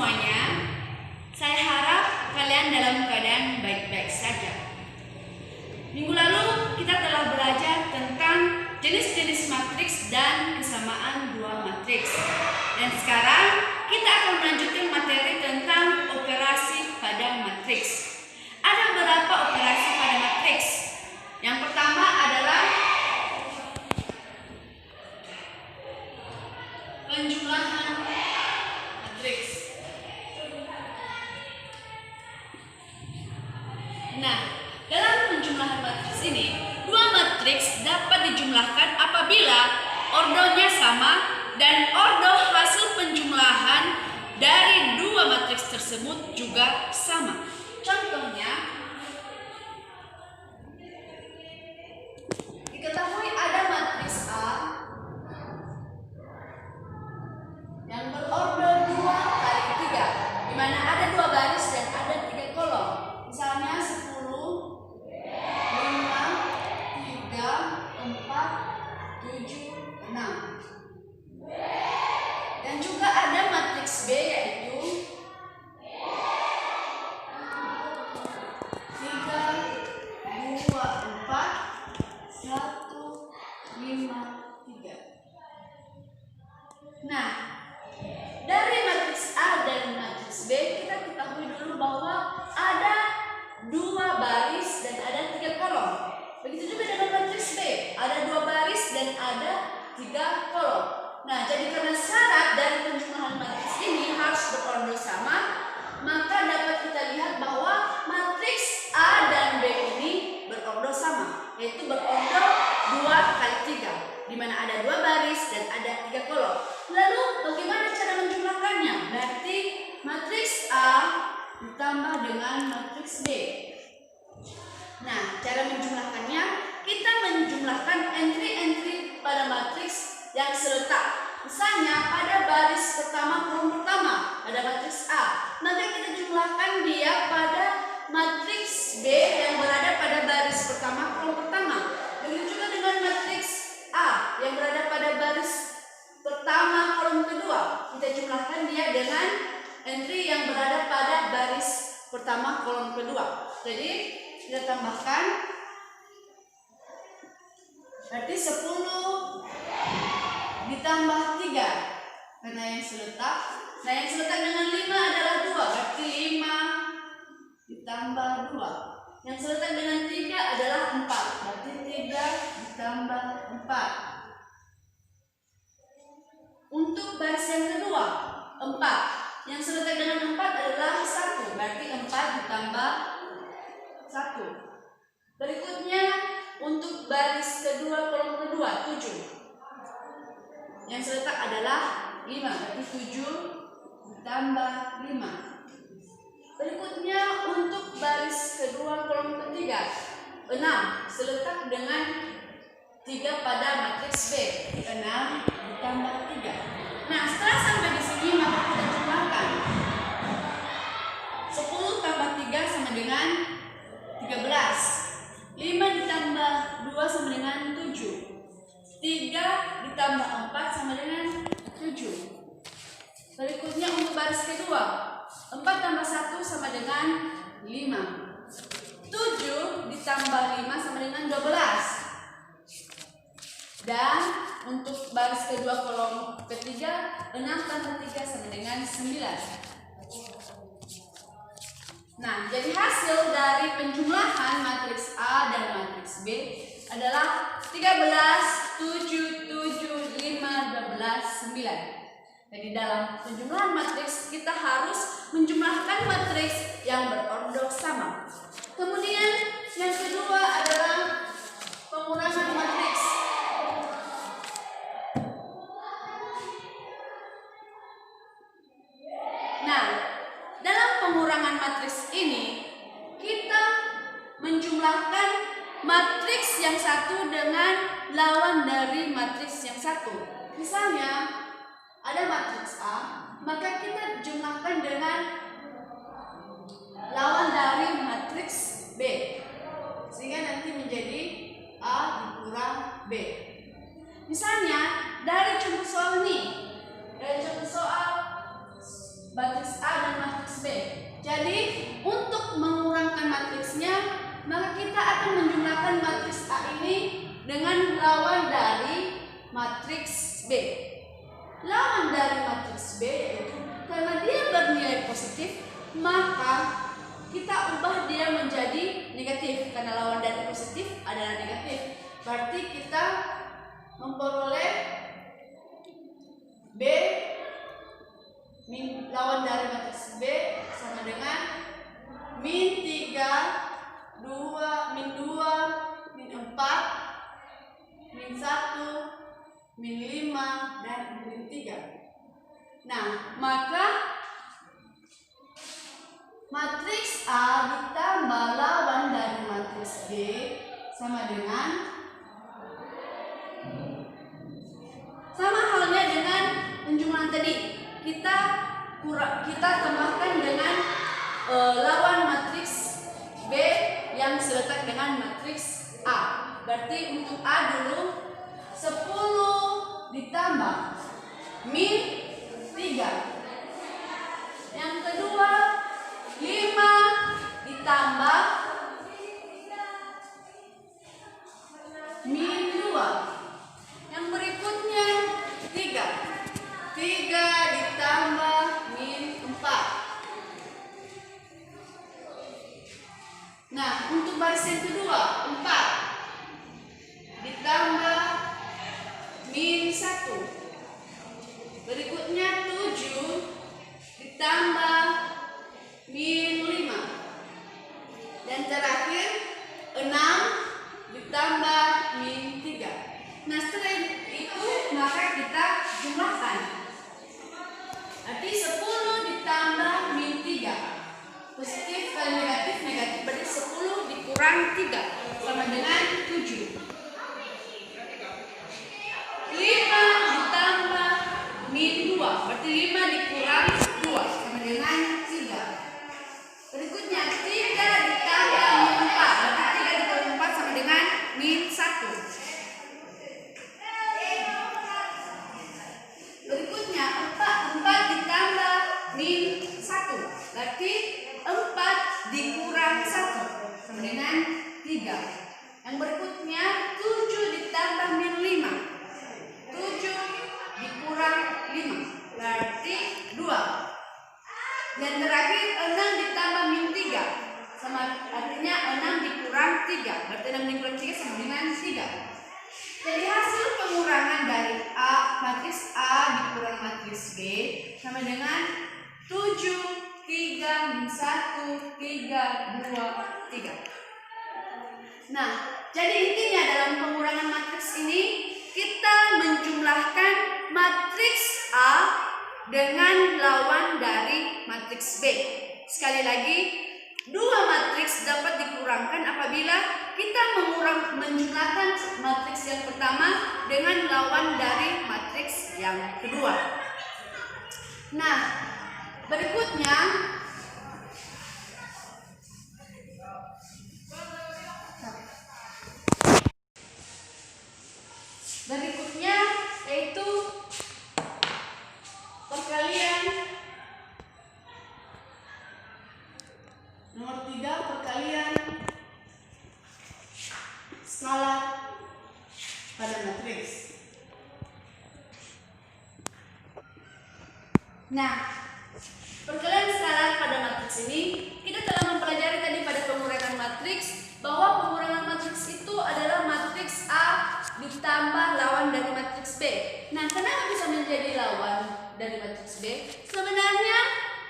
semuanya. Saya harap kalian dalam keadaan baik-baik saja. Minggu lalu kita telah belajar tentang jenis-jenis matriks dan kesamaan dua matriks. Dan sekarang kita akan melanjutkan materi tentang operasi pada matriks. Ada beberapa operasi pada matriks. Yang pertama adalah penjumlahan matriks. Nah, dalam penjumlahan matriks ini, dua matriks dapat dijumlahkan apabila ordonya sama dan ordo hasil penjumlahan dari dua matriks tersebut juga sama. Contohnya, diketahui ada matriks A yang berordo 2 kali 3, di mana ada 2 baris dan ada 3 kolom. Misalnya 10, 5, 3, 4, 7, 6. Dan juga ada matriks B yaitu 3, 2, 4, 1, 5, 3. Nah, dari matriks A dan matriks B kita ketahui dulu bahwa ada 2 baris dan ada 3 kolom. Begitu juga dengan matriks B, ada 2 baris dan ada 3 kolom. Nah, jadi karena syarat dari penjumlahan matriks ini harus berordo sama, maka dapat kita lihat bahwa matriks A dan B ini berordo sama, yaitu berordo 2 kali 3, di mana ada 2 baris dan ada 3 kolom. Lalu bagaimana cara menjumlahkannya? Berarti matriks A ditambah dengan matriks B. Nah, cara menjumlahkannya, kita menjumlahkan entry-entry pada matriks yang seletak. Misalnya pada baris pertama kolom pertama pada matriks A, maka kita jumlahkan dia pada matriks B yang berada pada baris pertama kolom pertama. Begitu juga dengan matriks A yang berada pada baris pertama kolom kedua, kita jumlahkan dia dengan entry yang berada pada baris pertama kolom kedua. Jadi kita tambahkan, berarti 10 ditambah 3 karena yang seletak. Nah, yang seletak dengan 5 adalah 2, berarti 5 ditambah 2. Yang seletak dengan 3 adalah 4, berarti 3 ditambah 4. Untuk baris yang kedua, 4. Yang seletak dengan 4 adalah 1, berarti 4 ditambah 1. Berikutnya, untuk baris kedua kolom kedua, 7. Yang seletak adalah 5, berarti 7 ditambah 5. Berikutnya, untuk baris kedua kolom ketiga, 6. Seletak dengan 3 pada matriks B, 6 ditambah 3. Nah, setelah sampai di sini maka kita jumlahkan. 10 tambah 3 sama dengan 13. 5 ditambah 2 sama dengan 7. 3 ditambah 4 sama dengan 7. Berikutnya untuk baris kedua, 4 tambah 1 sama dengan 5. 7 ditambah 5 sama dengan 12. Dan untuk baris kedua kolom ketiga, 6 tambah 3 sama dengan 9. Nah, jadi hasil dari penjumlahan matriks A dan matriks B adalah 13, 7, 7, 5, 12, 9. Jadi dalam penjumlahan matriks kita harus menjumlahkan matriks yang berordo sama. Kemudian yang kedua adalah pengurangan matriks. Nah, dalam pengurangan matriks ini kita menjumlahkan matriks yang satu dengan lawan dari matriks yang satu. Misalnya ada matriks A, maka kita jumlahkan dengan lawan dari matriks B, sehingga nanti menjadi A dikurang B. Misalnya dari contoh soal ini, dari contoh soal matriks A jumlahkan matriks A ini dengan lawan dari matriks B. Lawan dari matriks B yaitu karena dia bernilai positif, maka kita ubah dia menjadi negatif. Karena lawan dari positif adalah negatif, berarti kita memperoleh B lawan dari matriks B sama dengan min 3, 2, min 2, min 4, min 1, min 5, dan min 3. Nah, maka matriks A ditambah lawan dari matriks B sama halnya dengan penjumlahan tadi. Kita tambahkan dengan lawan matriks B yang seletak dengan matriks A. Berarti untuk A dulu 10 ditambah min 3. Yang kedua 5 ditambah min 2. Yang berikutnya 3 ditambah min 4. Nah, untuk baris yang kedua 4 ditambah min 1. Berikutnya 7 ditambah min 5. Dan terakhir 6 ditambah min 3. Nah, setelah itu maka kita jumlahkan. Arti 10 ditambah min 3. Positif kali negatif, negatif berarti 10 dikurang 3 sama dengan 7. 5 ditambah min 2 berarti 5 dikurang 2 sama dengan 3. Berikutnya 3 ditambah min 4 berarti 3 dikurang 4 sama dengan min 1. Berikutnya 4 ditambah min 1 berarti 4 dikurang 1 sama dengan 3. Yang berikutnya 7 ditambah min 5. 7 dikurang 5 berarti 2. Dan terakhir 6 ditambah min 3 sama artinya 6 dikurang 3 berarti 6 dikurang 3 sama dengan 3. Jadi hasil pengurangan dari matriks A dikurang matriks B sama dengan 7, 3, min 1, 3, 2, 3. Nah, jadi intinya dalam pengurangan matriks ini kita menjumlahkan matriks A dengan lawan dari matriks B. Sekali lagi, dua matriks dapat dikurangkan apabila kita menjumlahkan matriks yang pertama dengan lawan dari matriks yang kedua. Nah, berikutnya yaitu perkalian nomor 3, perkalian skala pada matriks. Nah, perkalian skala pada matriks ini kita telah mempelajari tadi pada pengurangan matriks bahwa pengurangan matriks itu adalah matriks A ditambah lawan dari matriks B. Nah, kenapa bisa menjadi lawan dari matriks B? Sebenarnya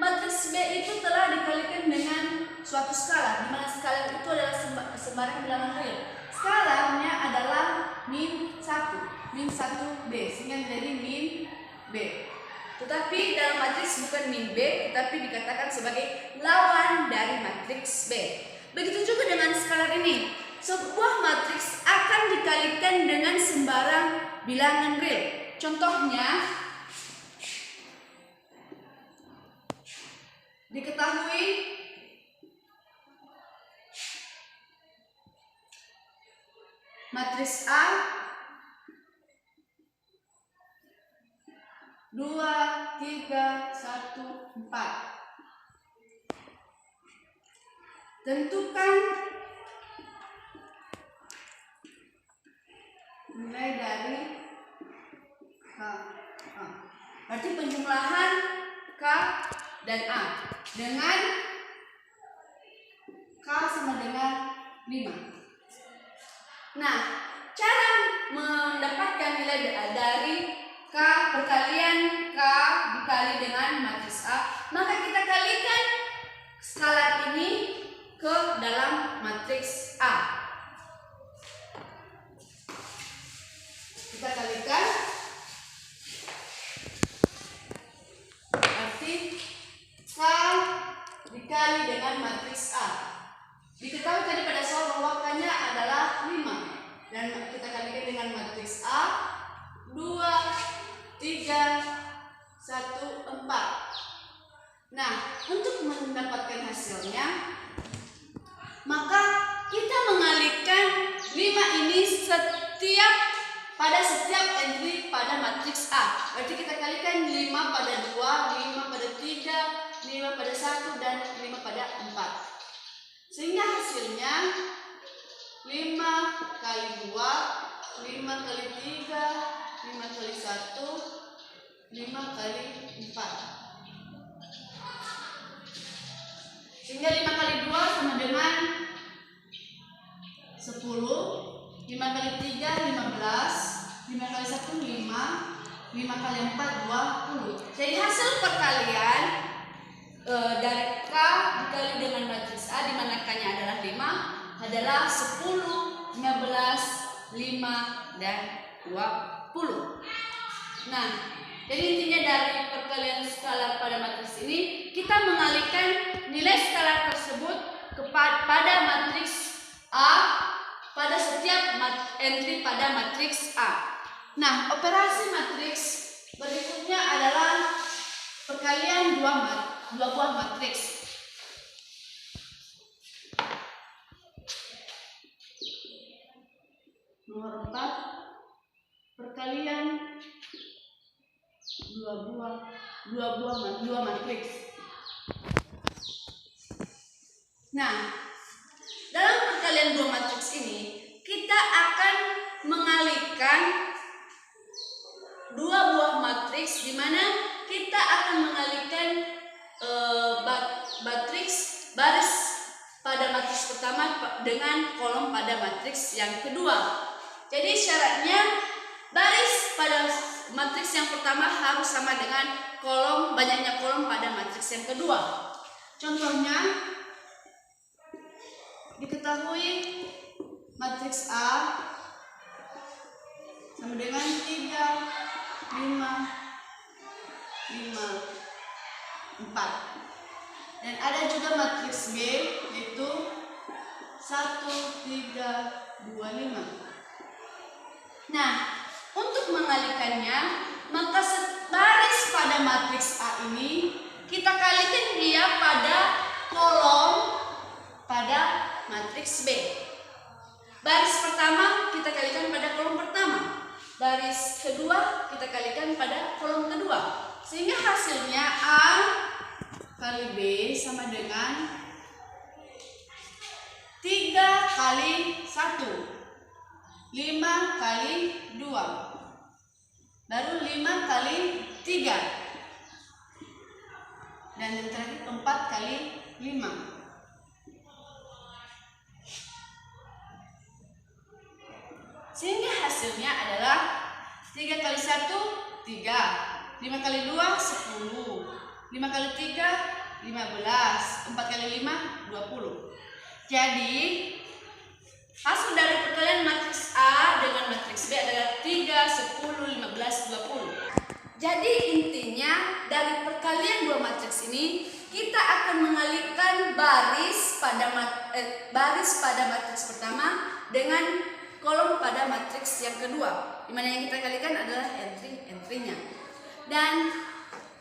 matriks B itu telah dikalikan dengan suatu skala, di mana skala itu adalah sembarang bilangan real. Skalanya adalah min 1B, sehingga menjadi min B. Tetapi dalam matriks bukan min B, tetapi dikatakan sebagai lawan dari matriks B. Begitu juga dengan skala ini. Sebuah matriks akan dikalikan dengan sembarang bilangan real. Contohnya, diketahui matriks A 2, 3, 1, 4. Tentukan nilai dari K A. Berarti penjumlahan K dan A dengan K sama dengan 5. Nah, cara mendapatkan nilai dari K perkalian K dikali dengan matriks A, maka kita kalikan skalar ini ke dalam matriks A. Kita kalikan, berarti K dikali dengan matriks A. Diketahui tadi pada soal bahwa K-nya adalah 5, dan kita kalikan dengan matriks A 2, 3, 1, 4. Nah, untuk mendapatkan hasilnya, maka kita mengalihkan 5 ini pada setiap entry pada matriks A. Berarti kita kalikan 5 pada 2, 5 pada 3, 5 pada 1, dan 5 pada 4. Sehingga hasilnya 5 kali 2, 5 kali 3, 5 kali 1, 5 kali 4. Sehingga 5 kali 2 sama dengan 10, 5 kali 3, 15, 5 kali 1, 5, 5 kali 4, 20. Jadi hasil perkalian dari K dikali dengan matriks A, di mana K-nya adalah 5, adalah 10, 15, 5, dan 20. Nah, jadi intinya dari perkalian skalar pada matriks ini, kita mengalihkan nilai skalar tersebut pada matriks A pada setiap entry pada matriks A. Nah, operasi matriks berikutnya adalah perkalian dua buah matriks. Nomor 4, perkalian dua matriks. Nah, dalam perkalian dua matriks ini, kita akan mengalihkan dua buah matriks, di mana kita akan mengalihkan matriks baris pada matriks pertama dengan kolom pada matriks yang kedua. Jadi syaratnya baris pada matriks yang pertama harus sama dengan banyaknya kolom pada matriks yang kedua. Contohnya, diketahui matriks A sama dengan 3, 5, 5, 4. Dan ada juga matriks B, yaitu 1, 3, 2, 5. Nah, untuk mengalihkannya, maka baris pada matriks A ini kita kalikan dia pada kolom pada matriks B. Baris pertama kita kalikan pada kolom pertama, baris kedua kita kalikan pada kolom kedua, sehingga hasilnya A kali B sama dengan 3 kali 1, 5 kali 2, baru 5 kali 3, dan yang terakhir 4 kali 5. Sehingga hasilnya adalah 3 kali 1, 3, 5 kali 2, 10, 5 kali 3, 15, 4 kali 5, 20. Jadi hasil dari perkalian matriks A dengan matriks B adalah 3, 10, 15, 20. Jadi intinya dari perkalian dua matriks ini, kita akan mengalihkan baris pada matriks pertama dengan kolom pada matriks yang kedua, di mana yang kita kalikan adalah entry-nya. Dan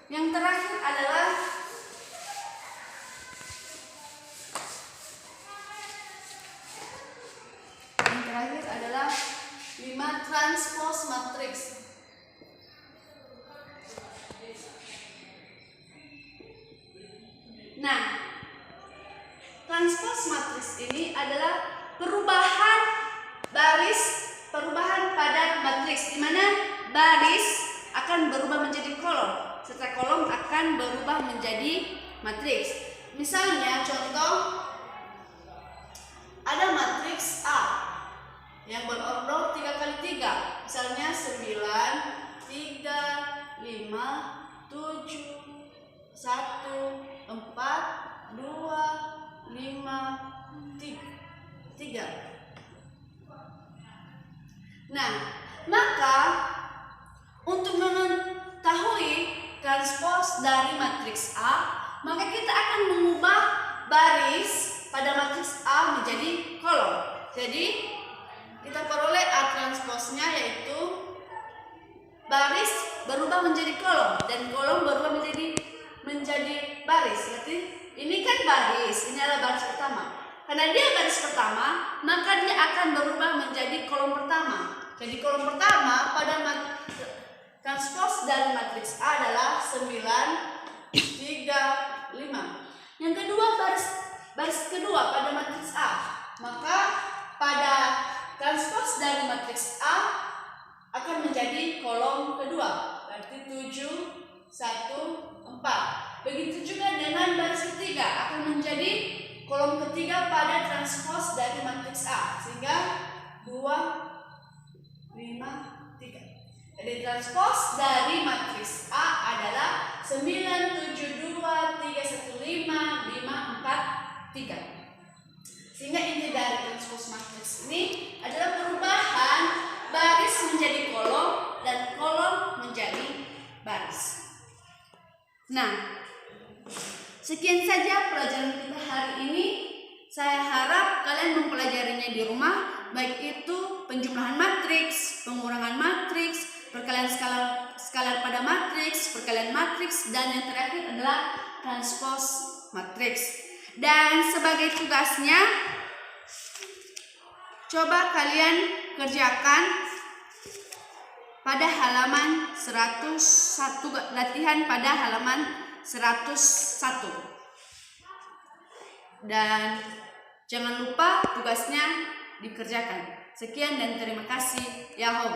yang terakhir adalah terakhir adalah 5 transpose matriks. Nah, transpose matriks ini adalah perubahan pada matriks, di mana baris akan berubah menjadi kolom, serta kolom akan berubah menjadi matriks. Misalnya contoh, ada matriks A yang berorder 3 kali 3, misalnya 9, 3, 5, 7, 1, 4, 2, 5, 3. Nah, maka untuk mengetahui transpose dari matriks A, maka kita akan mengubah baris pada matriks A menjadi kolom. Jadi kita peroleh A transposnya, yaitu baris berubah menjadi kolom dan kolom berubah menjadi baris. Berarti ini kan baris, ini adalah baris pertama. Karena dia baris pertama, maka dia akan berubah menjadi kolom pertama. Jadi kolom pertama pada transpose dari matriks A adalah 9, 3, 5. Yang kedua, baris kedua pada matriks A, maka pada transpose dari matriks A akan menjadi kolom kedua, berarti 7, 1, 4. Begitu juga dengan baris ketiga akan menjadi kolom ketiga pada transpose dari matriks A, sehingga 2, 5, 3. Jadi transpose dari matriks A adalah 9, 7, 2, 3, 1, 5, 5, 4, 3. Sehingga inti dari transpose matriks ini adalah perubahan baris menjadi kolom dan kolom menjadi baris. Nah, sekian saja pelajaran kita hari ini. Saya harap kalian mempelajarinya di rumah, baik itu penjumlahan matriks, pengurangan matriks, perkalian skalar pada matriks, perkalian matriks, dan yang terakhir adalah transpose matriks. Dan sebagai tugasnya, coba kalian kerjakan pada halaman 101, latihan pada halaman 101. Dan jangan lupa tugasnya dikerjakan. Sekian dan terima kasih. Yahoo.